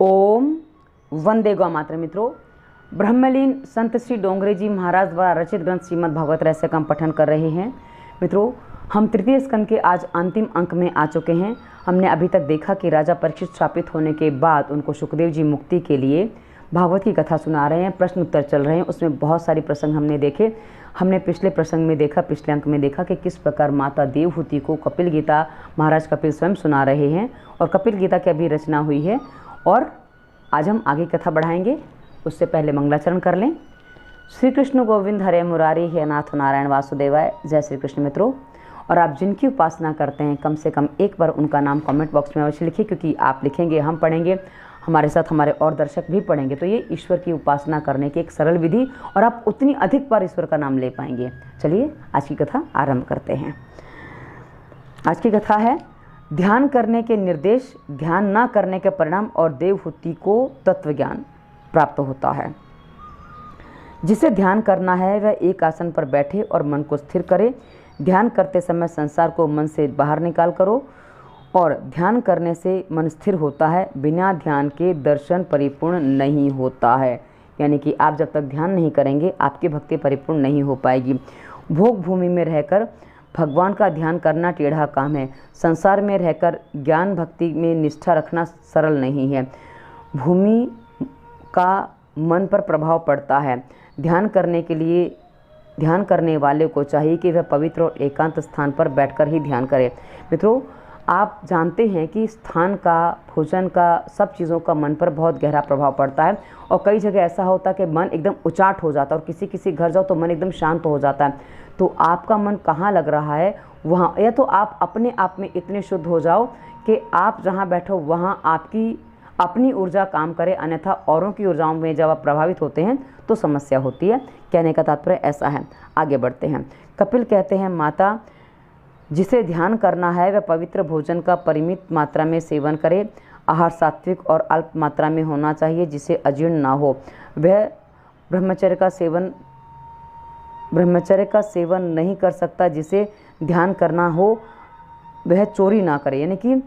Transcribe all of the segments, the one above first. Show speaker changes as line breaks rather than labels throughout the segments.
ओम वंदे गौ मातरम। मित्रों, ब्रह्मलीन संत श्री डोंगरे जी महाराज द्वारा रचित ग्रंथ श्रीमद् भागवत रहस्य का हम पठन कर रहे हैं। मित्रों, हम तृतीय स्कंद के आज अंतिम अंक में आ चुके हैं। हमने अभी तक देखा कि राजा परीक्षित शापित होने के बाद उनको सुखदेव जी मुक्ति के लिए भागवत की कथा सुना रहे हैं, प्रश्न उत्तर चल रहे हैं। उसमें बहुत सारी प्रसंग हमने देखे। हमने पिछले प्रसंग में देखा, पिछले अंक में देखा कि किस प्रकार माता देवहूति को कपिल गीता महाराज कपिल स्वयं सुना रहे हैं और कपिल गीता की अभी रचना हुई है। और आज हम आगे कथा बढ़ाएंगे। उससे पहले मंगलाचरण कर लें। श्री कृष्ण गोविंद हरे मुरारी हे नाथ नारायण वासुदेवाय। जय श्री कृष्ण। मित्रों, और आप जिनकी उपासना करते हैं कम से कम एक बार उनका नाम कमेंट बॉक्स में अवश्य लिखिए, क्योंकि आप लिखेंगे, हम पढ़ेंगे, हमारे साथ हमारे और दर्शक भी पढ़ेंगे। तो ये ईश्वर की उपासना करने की एक सरल विधि, और आप उतनी अधिक बार ईश्वर का नाम ले पाएंगे। चलिए आज की कथा आरंभ करते हैं। आज की कथा है ध्यान करने के निर्देश, ध्यान ना करने के परिणाम और देवहूति को तत्व ज्ञान प्राप्त होता है। जिसे ध्यान करना है वह एक आसन पर बैठे और मन को स्थिर करे। ध्यान करते समय संसार को मन से बाहर निकाल करो, और ध्यान करने से मन स्थिर होता है। बिना ध्यान के दर्शन परिपूर्ण नहीं होता है। यानी कि आप जब तक ध्यान नहीं करेंगे आपकी भक्ति परिपूर्ण नहीं हो पाएगी। भोग भूमि में रहकर भगवान का ध्यान करना टेढ़ा काम है। संसार में रहकर ज्ञान भक्ति में निष्ठा रखना सरल नहीं है। भूमि का मन पर प्रभाव पड़ता है। ध्यान करने के लिए ध्यान करने वाले को चाहिए कि वह पवित्र और एकांत स्थान पर बैठकर ही ध्यान करे। मित्रों, आप जानते हैं कि स्थान का, भोजन का, सब चीज़ों का मन पर बहुत गहरा प्रभाव पड़ता है। और कई जगह ऐसा होता है कि मन एकदम उचाट हो जाता है, और किसी घर जाओ तो मन एकदम शांत हो जाता है। तो आपका मन कहाँ लग रहा है वहाँ, या तो आप अपने आप में इतने शुद्ध हो जाओ कि आप जहाँ बैठो वहाँ आपकी अपनी ऊर्जा काम करे, अन्यथा औरों की ऊर्जाओं में जब आप प्रभावित होते हैं तो समस्या होती है। कहने का तात्पर्य ऐसा है। आगे बढ़ते हैं। कपिल कहते हैं, माता, जिसे ध्यान करना है वह पवित्र भोजन का परिमित मात्रा में सेवन करे। आहार सात्विक और अल्प मात्रा में होना चाहिए, जिसे अजीर्ण ना हो। वह ब्रह्मचर्य का सेवन नहीं कर सकता। जिसे ध्यान करना हो वह चोरी ना करे। यानी कि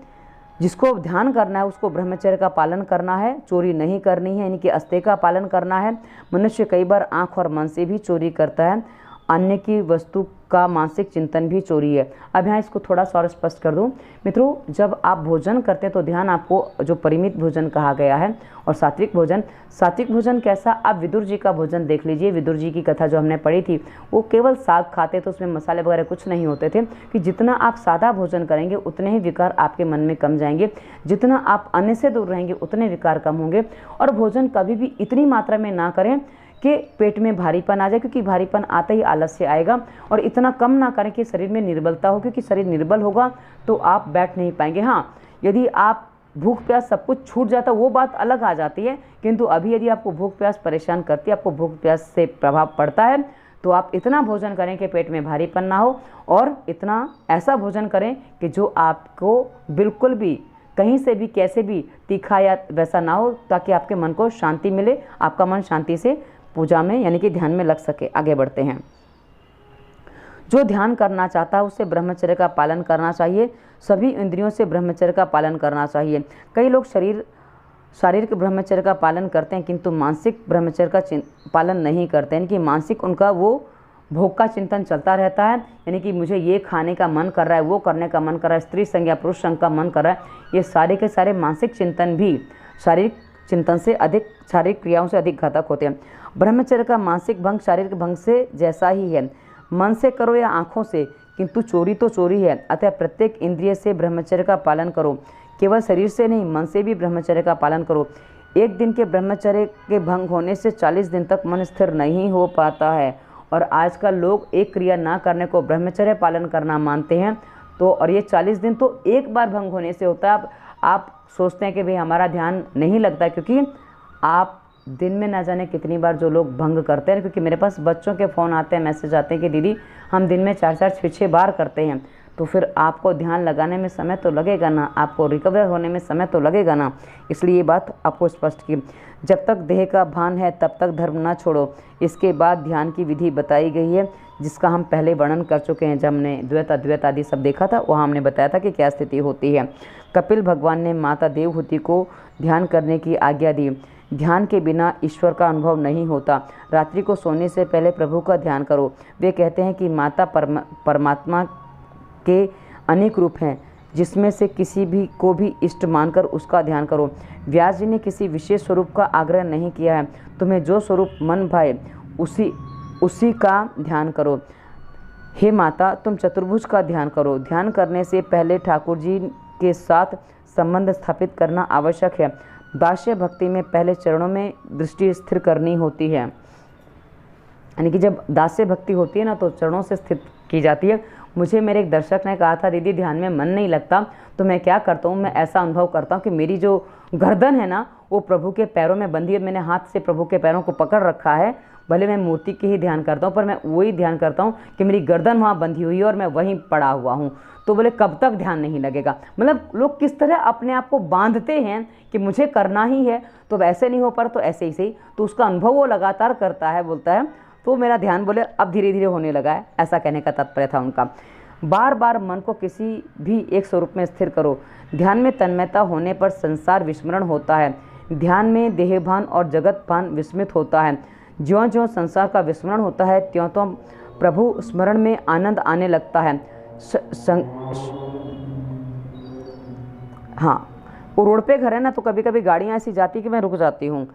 जिसको ध्यान करना है उसको ब्रह्मचर्य का पालन करना है, चोरी नहीं करनी है, यानी कि अस्ते का पालन करना है। मनुष्य कई बार आँख और मन से भी चोरी करता है। अन्य की वस्तु का मानसिक चिंतन भी चोरी है। अब यहाँ इसको थोड़ा सा और स्पष्ट कर दूं। मित्रों, जब आप भोजन करते हैं तो ध्यान आपको जो परिमित भोजन कहा गया है, और सात्विक भोजन कैसा, आप विदुर जी का भोजन देख लीजिए। विदुर जी की कथा जो हमने पढ़ी थी, वो केवल साग खाते थे, उसमें मसाले वगैरह कुछ नहीं होते थे। कि जितना आप सादा भोजन करेंगे उतने ही विकार आपके मन में कम जाएंगे। जितना आप अन्न से दूर रहेंगे उतने विकार कम होंगे। और भोजन कभी भी इतनी मात्रा में ना करें कि पेट में भारीपन आ जाए, क्योंकि भारीपन आते ही आलस्य आएगा। और इतना कम ना करें कि शरीर में निर्बलता हो, क्योंकि शरीर निर्बल होगा तो आप बैठ नहीं पाएंगे। हाँ, यदि आप भूख प्यास सब कुछ छूट जाता वो बात अलग आ जाती है, किंतु अभी यदि आपको भूख प्यास परेशान करती है, आपको भूख प्यास से प्रभाव पड़ता है, तो आप इतना भोजन करें कि पेट में भारीपन ना हो, और इतना ऐसा भोजन करें कि जो आपको बिल्कुल भी कहीं से भी कैसे भी तीखा या वैसा ना हो, ताकि आपके मन को शांति मिले, आपका मन शांति से पूजा में यानी कि ध्यान में लग सके। आगे बढ़ते हैं। जो ध्यान करना चाहता है उसे ब्रह्मचर्य का पालन करना चाहिए। सभी इंद्रियों से ब्रह्मचर्य का पालन करना चाहिए। कई लोग शारीरिक ब्रह्मचर्य का पालन करते हैं, किंतु मानसिक ब्रह्मचर्य का पालन नहीं करते। यानी कि मानसिक उनका वो भोग का चिंतन चलता रहता है। यानी कि मुझे ये खाने का मन कर रहा है, वो करने का मन कर रहा है, स्त्री संग या पुरुष संग का मन कर रहा है। ये सारे के सारे मानसिक चिंतन भी शारीरिक चिंतन से अधिक, शारीरिक क्रियाओं से अधिक घातक होते हैं। ब्रह्मचर्य का मानसिक भंग शारीरिक भंग से जैसा ही है। मन से करो या आँखों से, किंतु चोरी तो चोरी है। अतः प्रत्येक इंद्रिय से ब्रह्मचर्य का पालन करो। केवल शरीर से नहीं, मन से भी ब्रह्मचर्य का पालन करो। एक दिन के ब्रह्मचर्य के भंग होने से 40 दिन तक मन स्थिर नहीं हो पाता है। और आजकल लोग एक क्रिया ना करने को ब्रह्मचर्य पालन करना मानते हैं। तो और ये 40 दिन तो एक बार भंग होने से होता है। आप सोचते हैं कि भाई हमारा ध्यान नहीं लगता, क्योंकि आप दिन में ना जाने कितनी बार जो लोग भंग करते हैं। क्योंकि मेरे पास बच्चों के फ़ोन आते हैं, मैसेज आते हैं कि दीदी हम दिन में 4-4, 6-6 बार करते हैं। तो फिर आपको ध्यान लगाने में समय तो लगेगा ना, आपको रिकवर होने में समय तो लगेगा ना। इसलिए ये बात आपको स्पष्ट की। जब तक देह का भान है तब तक धर्म ना छोड़ो। इसके बाद ध्यान की विधि बताई गई है, जिसका हम पहले वर्णन कर चुके हैं। जब हमने द्वैत अद्वैत आदि सब देखा था, वहाँ हमने बताया था कि क्या स्थिति होती है। कपिल भगवान ने माता देवहूति को ध्यान करने की आज्ञा दी। ध्यान के बिना ईश्वर का अनुभव नहीं होता। रात्रि को सोने से पहले प्रभु का ध्यान करो। वे कहते हैं कि माता परमात्मा के अनेक रूप हैं, जिसमें से किसी भी को भी इष्ट मानकर उसका ध्यान करो। व्यास जी ने किसी विशेष स्वरूप का आग्रह नहीं किया है। तुम्हें जो स्वरूप मन भाए उसी का ध्यान करो। हे माता, तुम चतुर्भुज का ध्यान करो। ध्यान करने से पहले ठाकुर जी के साथ संबंध स्थापित करना आवश्यक है। दास्य भक्ति में पहले चरणों में दृष्टि स्थिर करनी होती है, यानी कि जब दास्य भक्ति होती है ना तो चरणों से स्थित की जाती है। मुझे मेरे एक दर्शक ने कहा था, दीदी ध्यान में मन नहीं लगता, तो मैं क्या करता हूँ, मैं ऐसा अनुभव करता हूँ कि मेरी जो गर्दन है ना वो प्रभु के पैरों में बंधी है। मैंने हाथ से प्रभु के पैरों को पकड़ रखा है। भले मैं मूर्ति की ही ध्यान करता हूँ, पर मैं वही ध्यान करता हूँ कि मेरी गर्दन वहाँ बंधी हुई है और मैं वहीं पड़ा हुआ हूँ। तो बोले कब तक ध्यान नहीं लगेगा। मतलब लोग किस तरह अपने आप को बांधते हैं कि मुझे करना ही है, तो वैसे नहीं हो पर तो ऐसे ही सही। तो उसका अनुभव वो लगातार करता है, बोलता है, तो मेरा ध्यान बोले अब धीरे धीरे होने लगा है। ऐसा कहने का तात्पर्य था उनका। बार बार मन को किसी भी एक स्वरूप में स्थिर करो। ध्यान में तन्मयता होने पर संसार विस्मरण होता है। ध्यान में देहभान और जगत भान विस्मित होता है। ज्यों ज्यों संसार का विस्मरण होता है त्यों त्यों प्रभु स्मरण में आनंद आने लगता है। हाँ, वो रोड पे घर है ना, तो कभी कभी गाड़ियाँ ऐसी जाती कि मैं रुक जाती हूँ।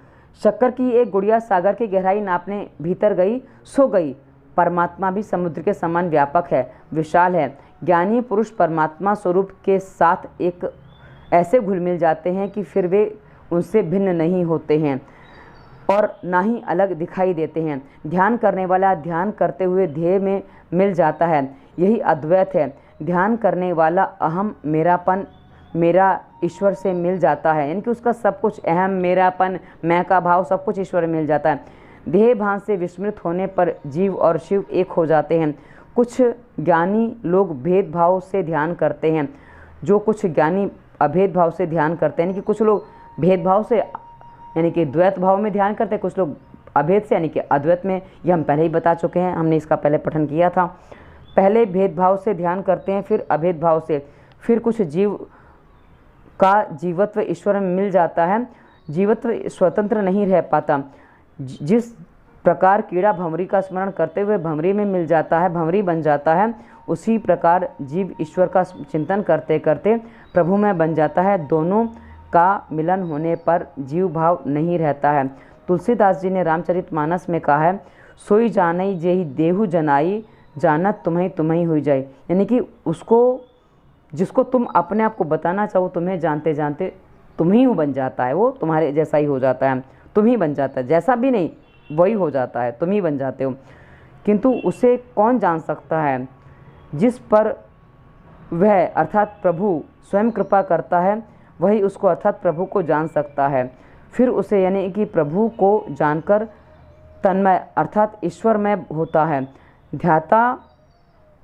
शक्कर की एक गुड़िया सागर की गहराई नापने भीतर गई, सो गई। परमात्मा भी समुद्र के समान व्यापक है, विशाल है। ज्ञानी पुरुष परमात्मा स्वरूप के साथ एक ऐसे घुल मिल जाते हैं कि फिर वे उनसे भिन्न नहीं होते हैं और ना ही अलग दिखाई देते हैं। ध्यान करने वाला ध्यान करते हुए ध्येय में मिल जाता है, यही अद्वैत है। ध्यान करने वाला अहम मेरापन मेरा ईश्वर से मिल जाता है, यानी कि उसका सब कुछ अहम मेरापन मैं का भाव सब कुछ ईश्वर में मिल जाता है। देह भान से विस्मृत होने पर जीव और शिव एक हो जाते हैं। कुछ ज्ञानी लोग भेदभाव से ध्यान करते हैं, जो कुछ ज्ञानी अभेद भाव से ध्यान करते हैं, यानी कि कुछ लोग भेदभाव से यानी कि द्वैत भाव में ध्यान करते हैं, कुछ लोग अभेद से यानी कि अद्वैत में। ये हम पहले ही बता चुके हैं, हमने इसका पहले पठन किया था। पहले भेदभाव से ध्यान करते हैं, फिर अभेद भाव से। फिर कुछ जीव का जीवत्व ईश्वर में मिल जाता है। जीवत्व स्वतंत्र नहीं रह पाता। जिस प्रकार कीड़ा भंवरी का स्मरण करते हुए भंवरी में मिल जाता है, भंवरी बन जाता है, उसी प्रकार जीव ईश्वर का चिंतन करते करते प्रभु में बन जाता है। दोनों का मिलन होने पर जीव भाव नहीं रहता है। तुलसीदास जी ने रामचरितमानस में कहा है, सोई जानई जेहि देहु जनाई, जानत तुम्हें तुम्हें हुई जाए, यानी कि उसको जिसको तुम अपने आप को बताना चाहो, तुम्हें जानते जानते तुम ही बन जाता है, वो तुम्हारे जैसा ही हो जाता है, तुम ही बन जाता है, जैसा भी नहीं वही हो जाता है, तुम ही बन जाते हो। किंतु उसे कौन जान सकता है? जिस पर वह अर्थात प्रभु स्वयं कृपा करता है, वही उसको अर्थात प्रभु को जान सकता है। फिर उसे यानी कि प्रभु को जानकर तन्मय अर्थात ईश्वर में होता है। ध्याता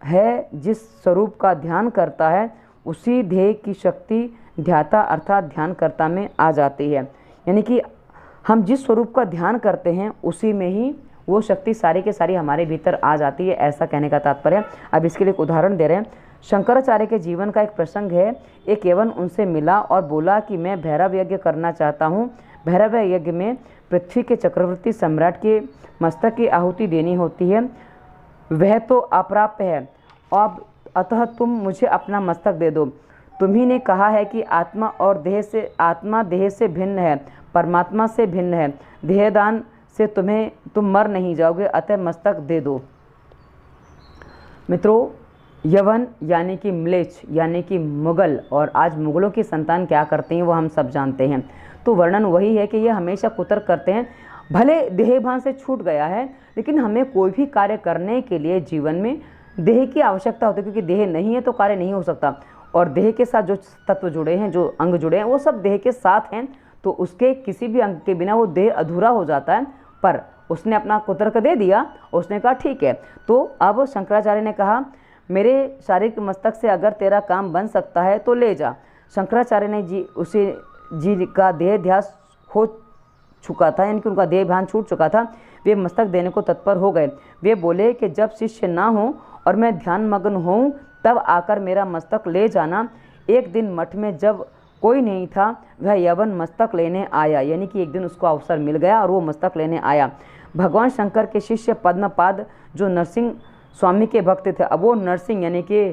है जिस स्वरूप का ध्यान करता है, उसी ध्येय की शक्ति ध्याता अर्थात ध्यानकर्ता में आ जाती है। यानी कि हम जिस स्वरूप का ध्यान करते हैं उसी में ही वो शक्ति सारी के सारी हमारे भीतर आ जाती है, ऐसा कहने का तात्पर्य। अब इसके लिए एक उदाहरण दे रहे हैं। शंकराचार्य के जीवन का एक प्रसंग है। एक यवन उनसे मिला और बोला कि मैं भैरव यज्ञ करना चाहता हूँ। भैरव यज्ञ में पृथ्वी के चक्रवर्ती सम्राट के मस्तक की आहुति देनी होती है, वह तो अप्राप्य है। अब अतः तुम मुझे अपना मस्तक दे दो। तुम्ही ने कहा है कि आत्मा देह से भिन्न है, परमात्मा से भिन्न है। देहदान से तुम मर नहीं जाओगे, अतः मस्तक दे दो। मित्रों, यवन यानी कि म्लेच्छ यानी कि मुगल, और आज मुगलों की संतान क्या करते हैं वो हम सब जानते हैं। तो वर्णन वही है कि ये हमेशा कुतर्क करते हैं। भले देहभान से छूट गया है, लेकिन हमें कोई भी कार्य करने के लिए जीवन में देह की आवश्यकता होती है, क्योंकि देह नहीं है तो कार्य नहीं हो सकता। और देह के साथ जो तत्व जुड़े हैं, जो अंग जुड़े हैं, वो सब देह के साथ हैं, तो उसके किसी भी अंग के बिना वो देह अधूरा हो जाता है। पर उसने अपना कुतर्क दे दिया, उसने कहा ठीक है। तो अब शंकराचार्य ने कहा, मेरे शारीरिक मस्तक से अगर तेरा काम बन सकता है तो ले जा। शंकराचार्य ने उसे का देह ध्यास हो चुका था, यानी कि उनका देह भान छूट चुका था। वे मस्तक देने को तत्पर हो गए। वे बोले कि जब शिष्य ना हो और मैं ध्यान मग्न हूँ तब आकर मेरा मस्तक ले जाना। एक दिन मठ में जब कोई नहीं था, वह यवन मस्तक लेने आया, यानी कि एक दिन उसको अवसर मिल गया और वो मस्तक लेने आया। भगवान शंकर के शिष्य पद्मपाद जो नरसिंह स्वामी के भक्त थे, अब वो नरसिंह यानी कि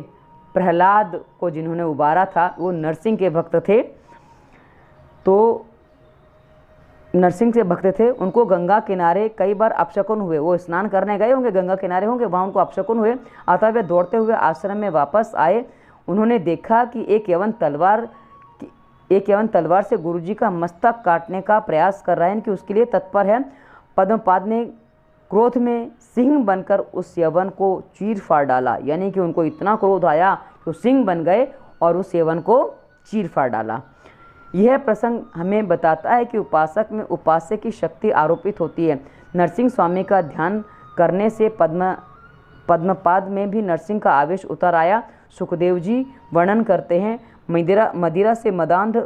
प्रहलाद को जिन्होंने उबारा था वो नरसिंह के भक्त थे, तो नरसिंह से भक्त थे। उनको गंगा किनारे कई बार अपशकुन हुए, वो स्नान करने गए होंगे, गंगा किनारे होंगे, वहाँ उनको अपशकुन हुए। अतः वे दौड़ते हुए आश्रम में वापस आए। उन्होंने देखा कि एक यवन तलवार से गुरुजी का मस्तक काटने का प्रयास कर रहा है, कि उसके लिए तत्पर है। पद्मपाद ने क्रोध में सिंह बनकर उस यवन को चीर फाड़ डाला, यानी कि उनको इतना क्रोध आया कि सिंह बन गए और उस यवन को चीर फाड़ डाला। यह प्रसंग हमें बताता है कि उपासक में उपास्य की शक्ति आरोपित होती है। नरसिंह स्वामी का ध्यान करने से पद्मपाद में भी नरसिंह का आवेश उतर आया। सुखदेव जी वर्णन करते हैं, मदिरा से मदांध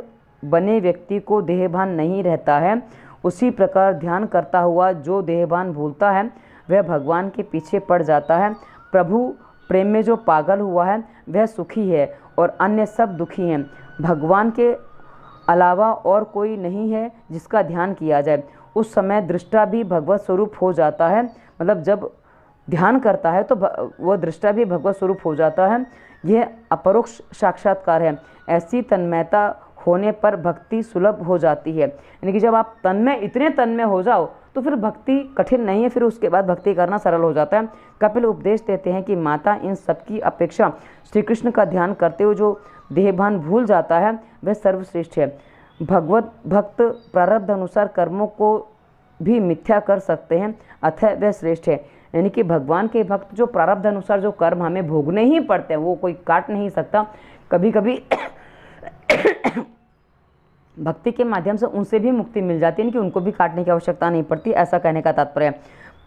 बने व्यक्ति को देहभान नहीं रहता है, उसी प्रकार ध्यान करता हुआ जो देहभान भूलता है वह भगवान के पीछे पड़ जाता है। प्रभु प्रेम में जो पागल हुआ है वह सुखी है और अन्य सब दुखी हैं। भगवान के अलावा और कोई नहीं है जिसका ध्यान किया जाए। उस समय दृष्टा भी भगवत स्वरूप हो जाता है, मतलब जब ध्यान करता है तो वह दृष्टा भी भगवत स्वरूप हो जाता है। यह अपरोक्ष साक्षात्कार है। ऐसी तन्मयता होने पर भक्ति सुलभ हो जाती है, यानी कि जब आप इतने तन्मय हो जाओ तो फिर भक्ति कठिन नहीं है, फिर उसके बाद भक्ति करना सरल हो जाता है। कपिल उपदेश देते हैं कि माता इन सबकी अपेक्षा श्री कृष्ण का ध्यान करते हुए जो देहभान भूल जाता है वह सर्वश्रेष्ठ है। भगवत भक्त प्रारब्ध अनुसार कर्मों को भी मिथ्या कर सकते हैं, अतः वह श्रेष्ठ है। यानी कि भगवान के भक्त जो प्रारब्ध अनुसार जो कर्म हमें भोगने ही पड़ते हैं वो कोई काट नहीं सकता। कभी कभी भक्ति के माध्यम से उनसे भी मुक्ति मिल जाती है, कि उनको भी काटने की आवश्यकता नहीं पड़ती, ऐसा कहने का तात्पर्य है।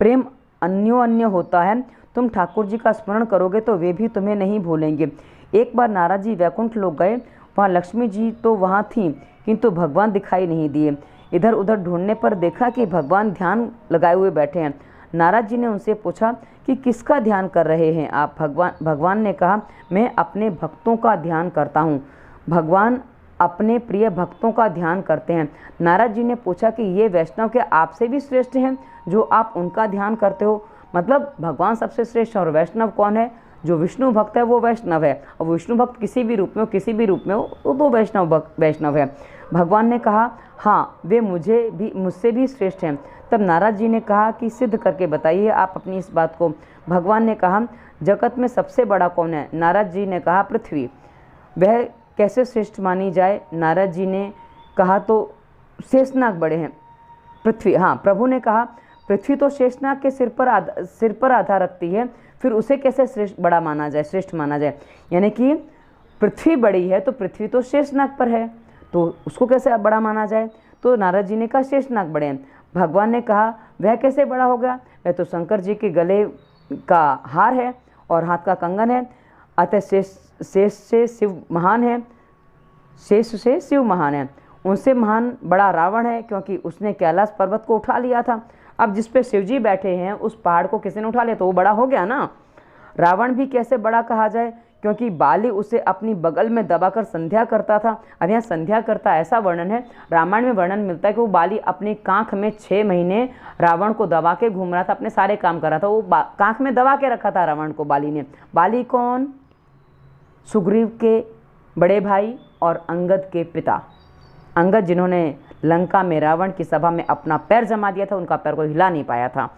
प्रेम अन्योन्य होता है। तुम ठाकुर जी का स्मरण करोगे तो वे भी तुम्हें नहीं भूलेंगे। एक बार नारद जी वैकुंठ लोग गए, वहाँ लक्ष्मी जी तो वहाँ थीं किंतु भगवान दिखाई नहीं दिए। इधर उधर ढूंढने पर देखा कि भगवान ध्यान लगाए हुए बैठे हैं। नारद जी ने उनसे पूछा कि किसका ध्यान कर रहे हैं आप? भगवान ने कहा, मैं अपने भक्तों का ध्यान करता हूँ। भगवान अपने प्रिय भक्तों का ध्यान करते हैं। नारद जी ने पूछा कि ये वैष्णव के आपसे भी श्रेष्ठ हैं जो आप उनका ध्यान करते हो? मतलब भगवान सबसे श्रेष्ठ और वैष्णव कौन है? जो विष्णु भक्त है वो वैष्णव है, और विष्णु भक्त किसी भी रूप में हो तो वैष्णव है। भगवान ने कहा, हाँ वे मुझसे भी श्रेष्ठ हैं। तब नारद जी ने कहा कि सिद्ध करके बताइए आप अपनी इस बात को। भगवान ने कहा, जगत में सबसे बड़ा कौन है? नारद जी ने कहा, पृथ्वी। वह कैसे श्रेष्ठ मानी जाए? नारद जी ने कहा, तो शेषनाग बड़े हैं। पृथ्वी, हाँ। प्रभु ने कहा, पृथ्वी तो शेषनाग के सिर पर आधार रखती है, फिर उसे कैसे श्रेष्ठ माना जाए? यानी कि पृथ्वी बड़ी है तो पृथ्वी तो शेषनाग पर है, तो उसको कैसे बड़ा माना जाए? तो नारद जी ने कहा, शेषनाग बड़े हैं। भगवान ने कहा, वह कैसे बड़ा हो गया? वह तो शंकर जी के गले का हार है और हाथ का कंगन है, अतः शेष से शिव महान है। शेष से शिव महान है। उनसे महान बड़ा रावण है, क्योंकि उसने कैलाश पर्वत को उठा लिया था। अब जिस पे शिव जी बैठे हैं उस पहाड़ को किसी ने उठा लिया तो वो बड़ा हो गया ना। रावण भी कैसे बड़ा कहा जाए? क्योंकि बाली उसे अपनी बगल में दबाकर संध्या करता था। अब यहाँ संध्या करता ऐसा वर्णन है, रामायण में वर्णन मिलता है कि वो बाली अपनी कांख में 6 महीने रावण को दबा के घूम रहा था, अपने सारे काम कर रहा था। वो कांख में दबा के रखा था रावण को बाली ने। बाली कौन? सुग्रीव के बड़े भाई और अंगद के पिता। अंगद जिन्होंने लंका में रावण की सभा में अपना पैर जमा दिया था, उनका पैर को हिला नहीं पाया था।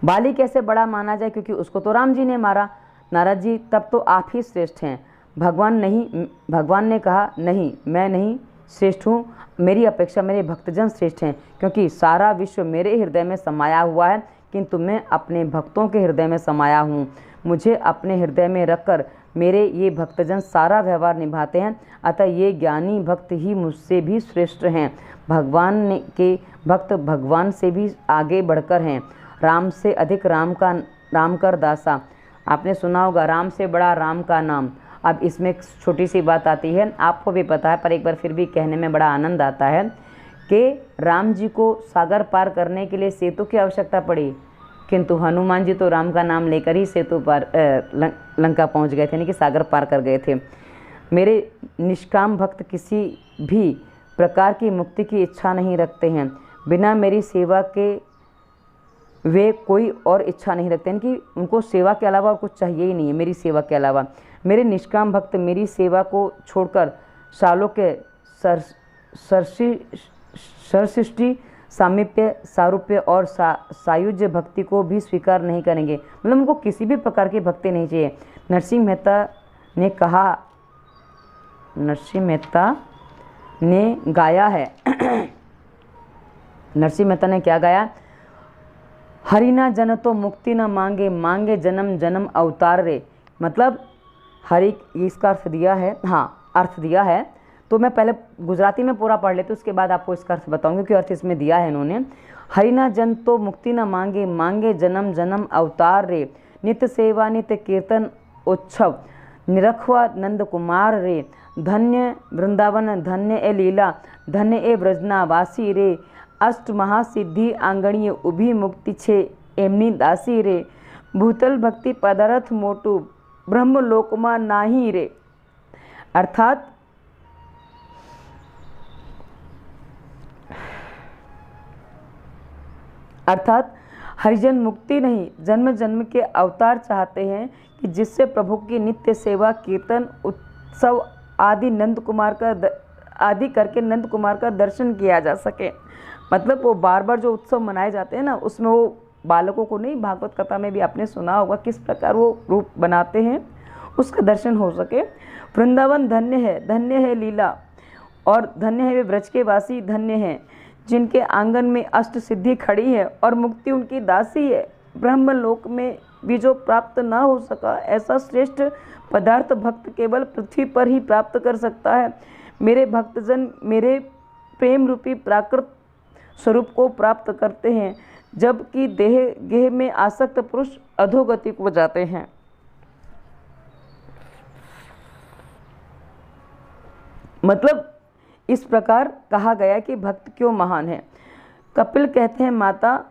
बाली कैसे बड़ा माना जाए? क्योंकि उसको तो राम जी ने मारा। नारद जी, तब तो आप ही श्रेष्ठ हैं। भगवान ने कहा, नहीं, मैं नहीं श्रेष्ठ हूँ, मेरी अपेक्षा मेरे भक्तजन श्रेष्ठ हैं, क्योंकि सारा विश्व मेरे हृदय में समाया हुआ है, किंतु मैं अपने भक्तों के हृदय में समाया हूँ। मुझे अपने हृदय में रखकर मेरे ये भक्तजन सारा व्यवहार निभाते हैं, अतः ये ज्ञानी भक्त ही मुझसे भी श्रेष्ठ हैं। भगवान के भक्त भगवान से भी आगे बढ़कर हैं। राम से अधिक राम कर दासा। आपने सुना होगा, राम से बड़ा राम का नाम। अब इसमें एक छोटी सी बात आती है, आपको भी पता है पर एक बार फिर भी कहने में बड़ा आनंद आता है कि राम जी को सागर पार करने के लिए सेतु की आवश्यकता पड़ी, किंतु हनुमान जी तो राम का नाम लेकर ही सेतु पार लंका पहुंच गए थे, यानी कि सागर पार कर गए थे। मेरे निष्काम भक्त किसी भी प्रकार की मुक्ति की इच्छा नहीं रखते हैं। बिना मेरी सेवा के वे कोई और इच्छा नहीं रखते हैं कि उनको सेवा के अलावा और कुछ चाहिए ही नहीं है। मेरी सेवा के अलावा मेरे निष्काम भक्त मेरी सेवा को छोड़कर सालों के सरसृष्टि सामीप्य सारूप्य और सायुज्य भक्ति को भी स्वीकार नहीं करेंगे। मतलब उनको किसी भी प्रकार की भक्ति नहीं चाहिए। नरसिंह मेहता ने गाया है नरसिंह मेहता ने क्या गाया? हरि ना जन तो मुक्ति न मांगे, मांगे जन्म जन्म अवतार रे। मतलब हरि, इसका अर्थ दिया है, हाँ अर्थ दिया है, तो मैं पहले गुजराती में पूरा पढ़ लेती हूँ, उसके बाद आपको इसका अर्थ बताऊंगी कि अर्थ इसमें दिया है इन्होंने। हरि ना जन तो मुक्ति न मांगे, मांगे जन्म जन्म अवतार रे। नित्य सेवा नित्य कीर्तन उत्सव निरखवा नंद कुमार रे। धन्य वृंदावन धन्य ए लीला, धन्य ए ब्रजना वासी रे। अष्ट महासिद्धि आंगणीय उभी मुक्ति छे एमनी दासी रे। भूतल भक्ति पदार्थ मोटू ब्रह्म लोकमा नाही रे। अर्थात हरिजन मुक्ति नहीं, जन्म जन्म के अवतार चाहते हैं कि जिससे प्रभु की नित्य सेवा कीर्तन उत्सव आदि आदि करके नंद कुमार का दर्शन किया जा सके। मतलब वो बार बार जो उत्सव मनाए जाते हैं ना, उसमें वो बालकों को नहीं, भागवत कथा में भी आपने सुना होगा किस प्रकार वो रूप बनाते हैं, उसका दर्शन हो सके। वृंदावन धन्य है लीला, और धन्य है वे ब्रज के वासी, धन्य हैं जिनके आंगन में अष्ट सिद्धि खड़ी है और मुक्ति उनकी दासी है। ब्रह्मलोक में भी जो प्राप्त ना हो सका, ऐसा श्रेष्ठ पदार्थ भक्त केवल पृथ्वी पर ही प्राप्त कर सकता है। मेरे भक्तजन मेरे प्रेम रूपी प्राकृत स्वरूप को प्राप्त करते हैं, जबकि देह गेह में आसक्त पुरुष अधोगति को जाते हैं। मतलब इस प्रकार कहा गया कि भक्त क्यों महान है। कपिल कहते हैं, माता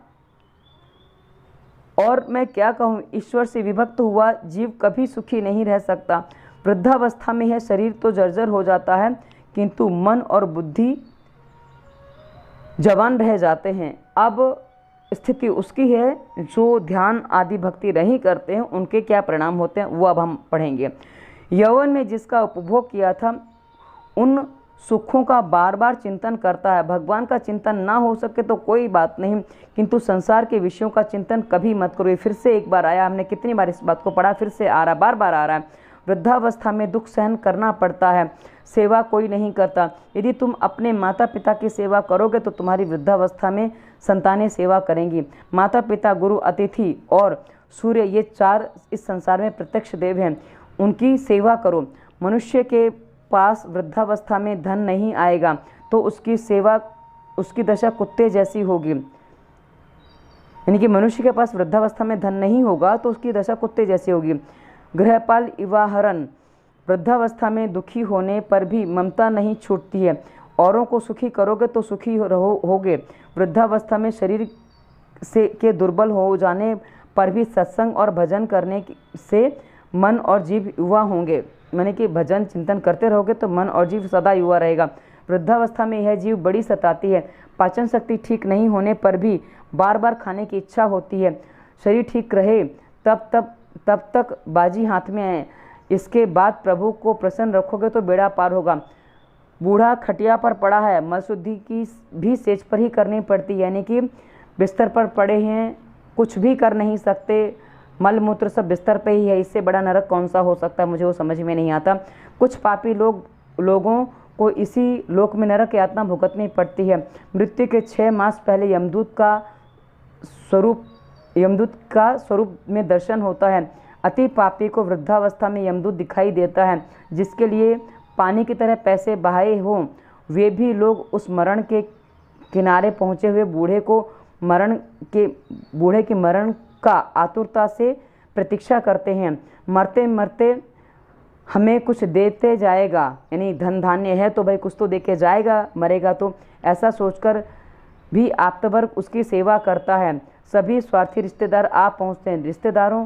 और मैं क्या कहूँ, ईश्वर से विभक्त हुआ जीव कभी सुखी नहीं रह सकता। वृद्धावस्था में है, शरीर तो जर्जर हो जाता है, किंतु मन और बुद्धि जवान रह जाते हैं। अब स्थिति उसकी है जो ध्यान आदि भक्ति नहीं करते हैं, उनके क्या परिणाम होते हैं वो अब हम पढ़ेंगे। यौवन में जिसका उपभोग किया था, उन सुखों का बार बार चिंतन करता है। भगवान का चिंतन ना हो सके तो कोई बात नहीं, किंतु संसार के विषयों का चिंतन कभी मत करो। ये फिर से एक बार आया, हमने कितनी बार इस बात को पढ़ा, फिर से आ रहा, बार बार आ रहा है। वृद्धावस्था में दुख सहन करना पड़ता है, सेवा कोई नहीं करता। यदि तुम अपने माता पिता की सेवा करोगे तो तुम्हारी वृद्धावस्था में संतानें सेवा करेंगी। माता पिता, गुरु, अतिथि और सूर्य, ये चार इस संसार में प्रत्यक्ष देव हैं, उनकी सेवा करो। मनुष्य के पास वृद्धावस्था में धन नहीं आएगा तो उसकी सेवा, उसकी दशा कुत्ते जैसी होगी। यानी कि मनुष्य के पास वृद्धावस्था में धन नहीं होगा तो उसकी दशा कुत्ते जैसी होगी। गृहपाल इवाहरण, वृद्धावस्था में दुखी होने पर भी ममता नहीं छूटती है। औरों को सुखी करोगे तो सुखी होगे। वृद्धावस्था में शरीर के दुर्बल हो जाने पर भी सत्संग और भजन करने से मन और जीव युवा होंगे। माने कि भजन चिंतन करते रहोगे तो मन और जीव सदा युवा रहेगा। वृद्धावस्था में यह जीव बड़ी सताती है। पाचन शक्ति ठीक नहीं होने पर भी बार बार खाने की इच्छा होती है। शरीर ठीक रहे तब तक बाजी हाथ में आए। इसके बाद प्रभु को प्रसन्न रखोगे तो बेड़ा पार होगा। बूढ़ा खटिया पर पड़ा है, मलशुद्धि की भी सेज पर ही करनी पड़ती है, यानी कि बिस्तर पर पड़े हैं, कुछ भी कर नहीं सकते, मल मूत्र सब बिस्तर पे ही है। इससे बड़ा नरक कौन सा हो सकता है, मुझे वो समझ में नहीं आता। कुछ पापी लोगों को इसी लोक में नरक यातना भुगतनी पड़ती है। मृत्यु के 6 मास पहले यमदूत का स्वरूप में दर्शन होता है। अति पापी को वृद्धावस्था में यमदूत दिखाई देता है। जिसके लिए पानी की तरह पैसे बहाए हों, वे भी लोग उस मरण के किनारे पहुँचे हुए बूढ़े के मरण का आतुरता से प्रतीक्षा करते हैं। मरते मरते हमें कुछ देते जाएगा, यानी धन धान्य है तो भाई कुछ तो दे के जाएगा, मरेगा तो, ऐसा सोचकर भी आप्तवर्ग उसकी सेवा करता है। सभी स्वार्थी रिश्तेदार आ पहुँचते हैं। रिश्तेदारों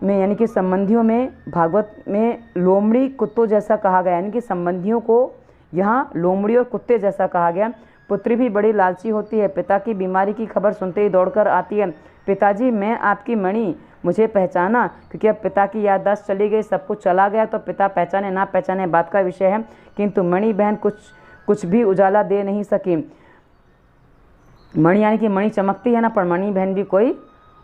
में यानी कि संबंधियों में भागवत में लोमड़ी कुत्तों जैसा कहा गया, यानी कि संबंधियों को यहाँ लोमड़ी और कुत्ते जैसा कहा गया। पुत्री भी बड़ी लालची होती है, पिता की बीमारी की खबर सुनते ही दौड़कर आती है, पिताजी मैं आपकी मणि, मुझे पहचाना, क्योंकि अब पिता की याददाश्त चली गई, सब कुछ चला गया, तो पिता पहचाने ना पहचाने बात का विषय है, किंतु मणि बहन कुछ भी उजाला दे नहीं सकी। मणि यानी कि मणि चमकती है ना, पर मणि बहन भी कोई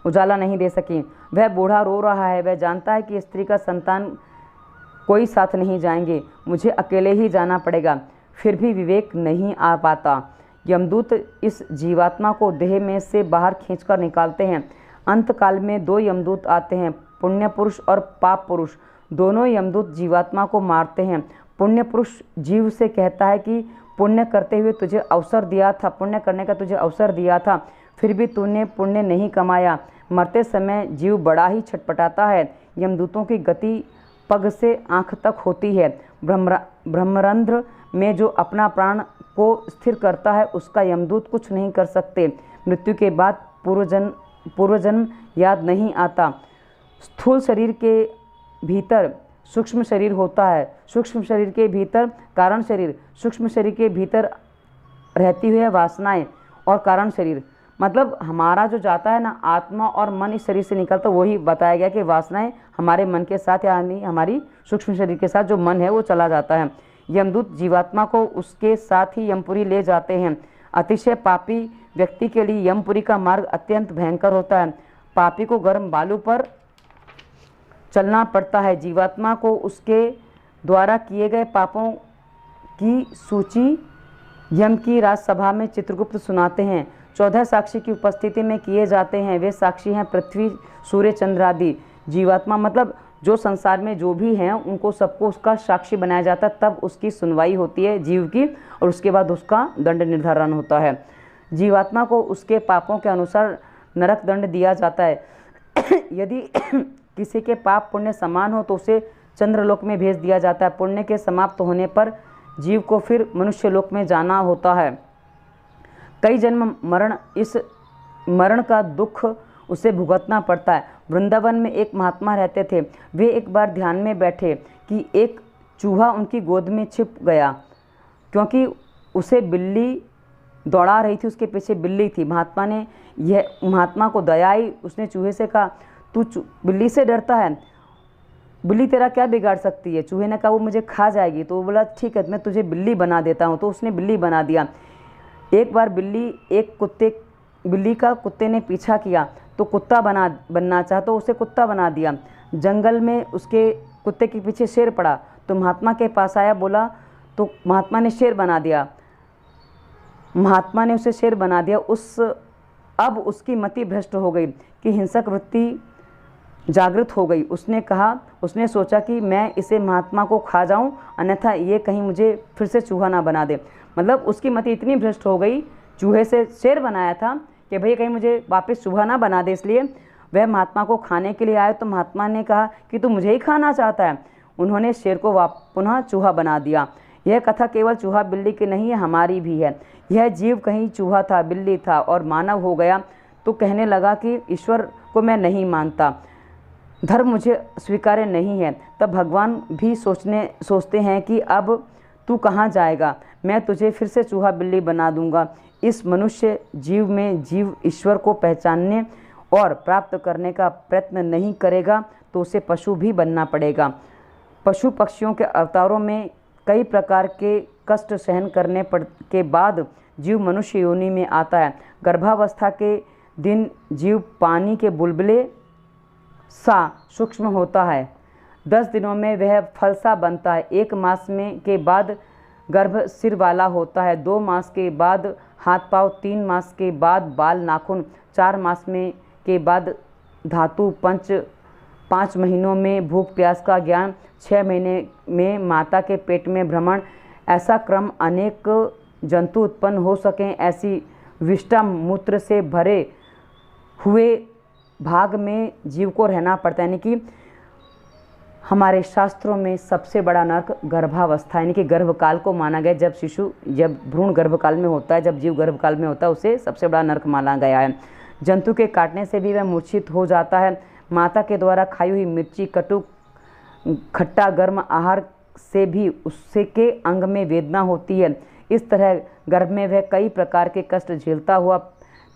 उजाला नहीं दे सकी। वह बूढ़ा रो रहा है, वह जानता है कि स्त्री का संतान कोई साथ नहीं जाएंगे, मुझे अकेले ही जाना पड़ेगा, फिर भी विवेक नहीं आ पाता। यमदूत इस जीवात्मा को देह में से बाहर खींचकर निकालते हैं। अंतकाल में 2 यमदूत आते हैं, पुण्य पुरुष और पाप पुरुष। दोनों यमदूत जीवात्मा को मारते हैं। पुण्य पुरुष जीव से कहता है कि पुण्य करते हुए तुझे अवसर दिया था, पुण्य करने का तुझे अवसर दिया था, फिर भी तूने पुण्य नहीं कमाया। मरते समय जीव बड़ा ही छटपटाता है। यमदूतों की गति पग से आँख तक होती है। ब्रह्मरंध्र में जो अपना प्राण को स्थिर करता है उसका यमदूत कुछ नहीं कर सकते। मृत्यु के बाद पूर्वजन्म याद नहीं आता। स्थूल शरीर के भीतर सूक्ष्म शरीर होता है, सूक्ष्म शरीर के भीतर कारण शरीर, सूक्ष्म शरीर के भीतर रहती हुई वासनाएं और कारण शरीर। मतलब हमारा जो जाता है ना, आत्मा और मन इस शरीर से निकलता, वही बताया गया कि वासनाएं हमारे मन के साथ यानी हमारी सूक्ष्म शरीर के साथ जो मन है वो चला जाता है। यमदूत जीवात्मा को उसके साथ ही यमपुरी ले जाते हैं। अतिशय पापी व्यक्ति के लिए यमपुरी का मार्ग अत्यंत भयंकर होता है। पापी को गर्म बालू पर चलना पड़ता है। जीवात्मा को उसके द्वारा किए गए पापों की सूची यम की राजसभा में चित्रगुप्त सुनाते हैं। 14 साक्षी की उपस्थिति में किए जाते हैं। वे साक्षी हैं पृथ्वी, सूर्य, चंद्र आदि। जीवात्मा मतलब जो संसार में जो भी हैं उनको सबको उसका साक्षी बनाया जाता है, तब उसकी सुनवाई होती है जीव की, और उसके बाद उसका दंड निर्धारण होता है। जीवात्मा को उसके पापों के अनुसार नरक दंड दिया जाता है। यदि किसी के पाप पुण्य समान हो तो उसे चंद्रलोक में भेज दिया जाता है। पुण्य के समाप्त होने पर जीव को फिर मनुष्य लोक में जाना होता है। कई जन्म मरण, इस मरण का दुख उसे भुगतना पड़ता है। वृंदावन में एक महात्मा रहते थे। वे एक बार ध्यान में बैठे कि एक चूहा उनकी गोद में छिप गया, क्योंकि उसे बिल्ली दौड़ा रही थी, उसके पीछे बिल्ली थी। महात्मा को दया आई, उसने चूहे से कहा तू बिल्ली से डरता है, बिल्ली तेरा क्या बिगाड़ सकती है। चूहे ने कहा वो मुझे खा जाएगी। तो वो बोला ठीक है मैं तुझे बिल्ली बना देता हूँ। तो उसने बिल्ली बना दिया। एक बार बिल्ली का कुत्ते ने पीछा किया तो कुत्ता बनना चाहा तो उसे कुत्ता बना दिया। जंगल में उसके कुत्ते के पीछे शेर पड़ा तो महात्मा के पास आया, बोला तो महात्मा ने शेर बना दिया। महात्मा ने उसे शेर बना दिया। अब उसकी मति भ्रष्ट हो गई कि हिंसक वृत्ति जागृत हो गई। उसने सोचा कि मैं इसे महात्मा को खा जाऊं, अन्यथा ये कहीं मुझे फिर से चूहा ना बना दे। मतलब उसकी मति इतनी भ्रष्ट हो गई, चूहे से शेर बनाया था कि भैया कहीं मुझे वापस चूहा ना बना दे, इसलिए वह महात्मा को खाने के लिए आए। तो महात्मा ने कहा कि तू मुझे ही खाना चाहता है। उन्होंने शेर को पुनः चूहा बना दिया। यह कथा केवल चूहा बिल्ली की नहीं है, हमारी भी है। यह जीव कहीं चूहा था, बिल्ली था और मानव हो गया तो कहने लगा कि ईश्वर को मैं नहीं मानता, धर्म मुझे स्वीकार्य नहीं है। तब भगवान भी सोचते हैं कि अब तू कहाँ जाएगा, मैं तुझे फिर से चूहा बिल्ली बना दूंगा। इस मनुष्य जीव में जीव ईश्वर को पहचानने और प्राप्त करने का प्रयत्न नहीं करेगा तो उसे पशु भी बनना पड़ेगा। पशु पक्षियों के अवतारों में कई प्रकार के कष्ट सहन करने के बाद जीव मनुष्य योनि में आता है। गर्भावस्था के दिन जीव पानी के बुलबुले सा सूक्ष्म होता है। 10 दिनों में वह फल सा बनता है। 1 मास के बाद गर्भ सिर वाला होता है। 2 मास के बाद हाथ पाँव, 3 मास के बाद बाल नाखून, 4 मास के बाद धातु, 5 महीनों में भूख प्यास का ज्ञान, 6 महीने में माता के पेट में भ्रमण। ऐसा क्रम अनेक जंतु उत्पन्न हो सकें ऐसी विष्टा मूत्र से भरे हुए भाग में जीव को रहना पड़ता है। यानी कि हमारे शास्त्रों में सबसे बड़ा नरक गर्भावस्था यानी कि गर्भकाल को माना गया। जब भ्रूण गर्भकाल में होता है, जब जीव गर्भकाल में होता है, उसे सबसे बड़ा नरक माना गया है। जंतु के काटने से भी वह मूर्छित हो जाता है। माता के द्वारा खाई हुई मिर्ची, कटु खट्टा गर्म आहार से भी उसके अंग में वेदना होती है। इस तरह गर्भ में वह कई प्रकार के कष्ट झेलता हुआ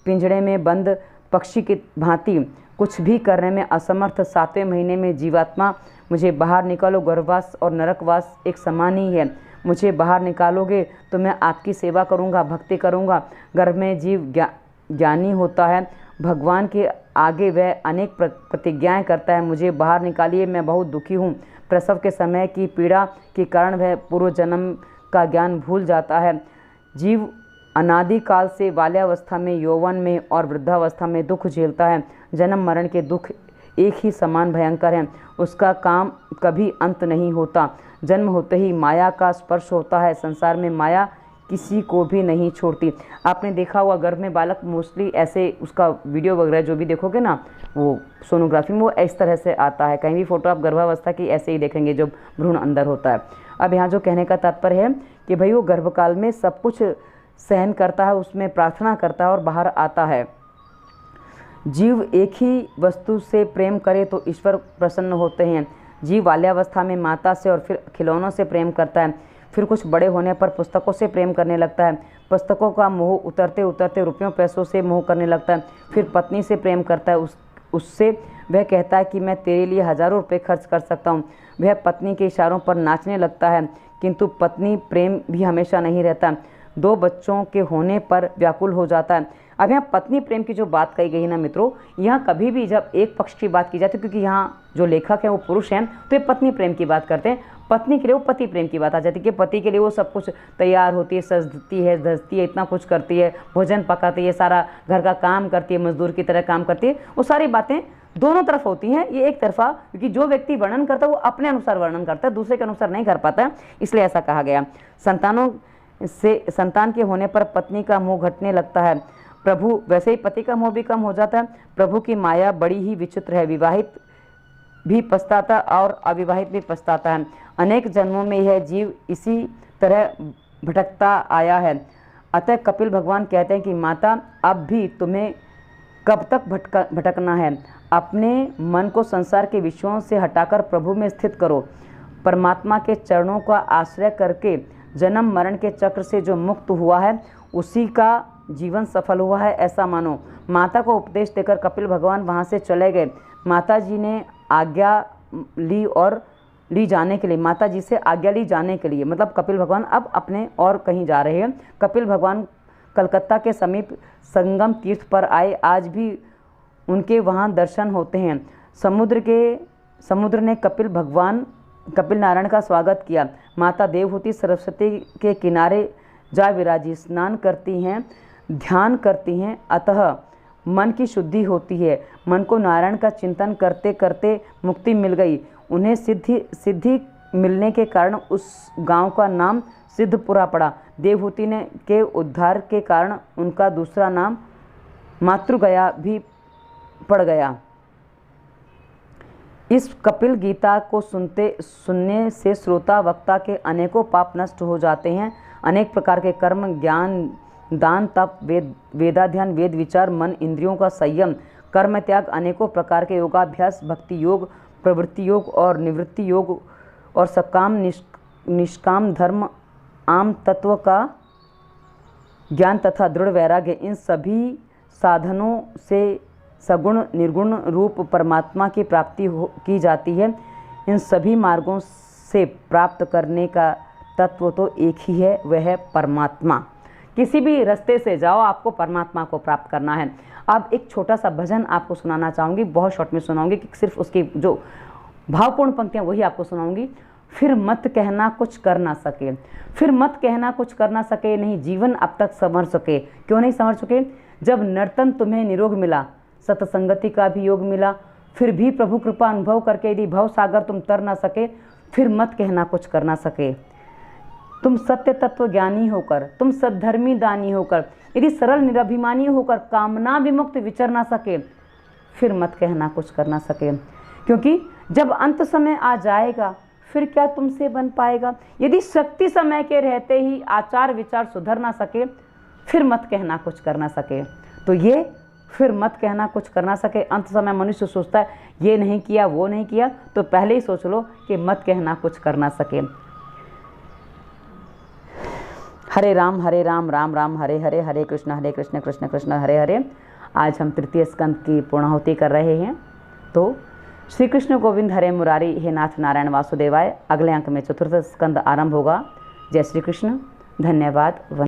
पिंजड़े में बंद पक्षी की भांति कुछ भी करने में असमर्थ 7वें महीने में जीवात्मा, मुझे बाहर निकालो, गर्भवास और नरकवास एक समान ही है, मुझे बाहर निकालोगे तो मैं आपकी सेवा करूंगा, भक्ति करूंगा। गर्भ में जीव ज्ञानी होता है, भगवान के आगे वह अनेक प्रतिज्ञाएं करता है, मुझे बाहर निकालिए, मैं बहुत दुखी हूँ। प्रसव के समय की पीड़ा के कारण वह पूर्व जन्म का ज्ञान भूल जाता है। जीव अनादिकाल से बाल्यावस्था में, यौवन में और वृद्धावस्था में दुख झेलता है। जन्म मरण के दुख एक ही समान भयंकर हैं, उसका काम कभी अंत नहीं होता। जन्म होते ही माया का स्पर्श होता है। संसार में माया किसी को भी नहीं छोड़ती। आपने देखा हुआ गर्भ में बालक मोस्टली ऐसे, उसका वीडियो वगैरह जो भी देखोगे ना, वो सोनोग्राफी में वो इस तरह से आता है। कहीं भी फोटो आप गर्भावस्था की ऐसे ही देखेंगे जो भ्रूण अंदर होता है। अब यहाँ जो कहने का तात्पर्य है कि भाई वो गर्भकाल में सब कुछ सहन करता है, उसमें प्रार्थना करता है और बाहर आता है। जीव एक ही वस्तु से प्रेम करे तो ईश्वर प्रसन्न होते हैं। जीव बाल्यावस्था में माता से और फिर खिलौनों से प्रेम करता है, फिर कुछ बड़े होने पर पुस्तकों से प्रेम करने लगता है। पुस्तकों का मोह उतरते उतरते रुपयों पैसों से मोह करने लगता है। फिर पत्नी से प्रेम करता है, उससे वह कहता है कि मैं तेरे लिए हज़ारों रुपये खर्च कर सकता हूँ। वह पत्नी के इशारों पर नाचने लगता है, किंतु पत्नी प्रेम भी हमेशा नहीं रहता। 2 बच्चों के होने पर व्याकुल हो जाता है। अब यहाँ पत्नी प्रेम की जो बात कही गई ना मित्रों, यहाँ कभी भी जब एक पक्ष की बात की जाती है, क्योंकि यहाँ जो लेखक है वो पुरुष हैं, तो ये पत्नी प्रेम की बात करते हैं। पत्नी के लिए वो पति प्रेम की बात आ जाती है कि पति के लिए वो सब कुछ तैयार होती है, सजती है, धजती है, इतना कुछ करती है, भोजन पकाती है, सारा घर का काम करती है, मजदूर की तरह काम करती है। वो सारी बातें दोनों तरफ होती हैं, ये एक तरफा, क्योंकि जो व्यक्ति वर्णन करता है वो अपने अनुसार वर्णन करता है, दूसरे के अनुसार नहीं कर पाता है, इसलिए ऐसा कहा गया। संतान के होने पर पत्नी का मोह घटने लगता है। प्रभु वैसे ही पति का मोह भी कम हो जाता है। प्रभु की माया बड़ी ही विचित्र है, विवाहित भी पछताता और अविवाहित भी पछताता है। अनेक जन्मों में यह जीव इसी तरह भटकता आया है। अतः कपिल भगवान कहते हैं कि माता, अब भी तुम्हें कब तक भटकना है। अपने मन को संसार के विषयों से हटाकर प्रभु में स्थित करो। परमात्मा के चरणों का आश्रय करके जन्म मरण के चक्र से जो मुक्त हुआ है, उसी का जीवन सफल हुआ है, ऐसा मानो। माता को उपदेश देकर कपिल भगवान वहाँ से चले गए। माता जी ने आज्ञा ली जाने के लिए, माता जी से आज्ञा ली जाने के लिए, मतलब कपिल भगवान अब अपने और कहीं जा रहे हैं। कपिल भगवान कलकत्ता के समीप संगम तीर्थ पर आए। आज भी उनके वहाँ दर्शन होते हैं। समुद्र ने कपिल नारायण का स्वागत किया। माता देवहूति सरस्वती के किनारे जा विराजी, स्नान करती हैं, ध्यान करती हैं, अतः मन की शुद्धि होती है। मन को नारायण का चिंतन करते करते मुक्ति मिल गई। उन्हें सिद्धि मिलने के कारण उस गांव का नाम सिद्धपुरा पड़ा। देवहूति ने के उद्धार के कारण उनका दूसरा नाम मातृगया भी पड़ गया। इस कपिल गीता को सुनने से श्रोता वक्ता के अनेकों पाप नष्ट हो जाते हैं। अनेक प्रकार के कर्म, ज्ञान, दान, तप, वेदाध्ययन, वेद विचार, मन, इंद्रियों का संयम, कर्म त्याग, अनेकों प्रकार के योगाभ्यास, भक्ति योग, प्रवृत्ति योग और निवृत्ति योग और सकाम निष्काम धर्म, आम तत्व का ज्ञान तथा दृढ़ वैराग्य, इन सभी साधनों से सगुण निर्गुण रूप परमात्मा की प्राप्ति की जाती है। इन सभी मार्गों से प्राप्त करने का तत्व तो एक ही है, वह है परमात्मा। किसी भी रास्ते से जाओ, आपको परमात्मा को प्राप्त करना है। अब एक छोटा सा भजन आपको सुनाना चाहूँगी, बहुत शॉर्ट में सुनाऊंगी कि सिर्फ उसकी जो भावपूर्ण पंक्तियाँ वही आपको सुनाऊंगी। फिर मत कहना कुछ कर ना सके, फिर मत कहना कुछ कर ना सके, नहीं जीवन अब तक संवर सके। क्यों नहीं संवर सके? जब नर्तन तुम्हें निरोग मिला, सत्संगति का भी योग मिला, फिर भी प्रभु कृपा अनुभव करके यदि भव सागर तुम तर ना सके, फिर मत कहना कुछ कर ना सके। तुम सत्य तत्व ज्ञानी होकर, तुम सद्धर्मी दानी होकर, यदि सरल निरभिमानी होकर कामना विमुक्त विचर ना सके, फिर मत कहना कुछ कर ना सके। क्योंकि जब अंत समय आ जाएगा, फिर क्या तुमसे बन पाएगा। यदि शक्ति समय के रहते ही आचार विचार सुधर ना सके, फिर मत कहना कुछ कर ना सके। तो ये फिर मत कहना कुछ कर ना सके। अंत समय मनुष्य सोचता है ये नहीं किया वो नहीं किया, तो पहले ही सोच लो कि मत कहना कुछ कर ना सके। हरे राम राम राम हरे हरे, हरे कृष्ण कृष्ण कृष्ण हरे हरे। आज हम तृतीय स्कंद की पूर्णाहुति कर रहे हैं। तो श्री कृष्ण गोविंद हरे मुरारी, हे नाथ नारायण वासुदेवाय। अगले अंक में चतुर्थ स्कंद आरंभ होगा। जय श्री कृष्ण, धन्यवाद।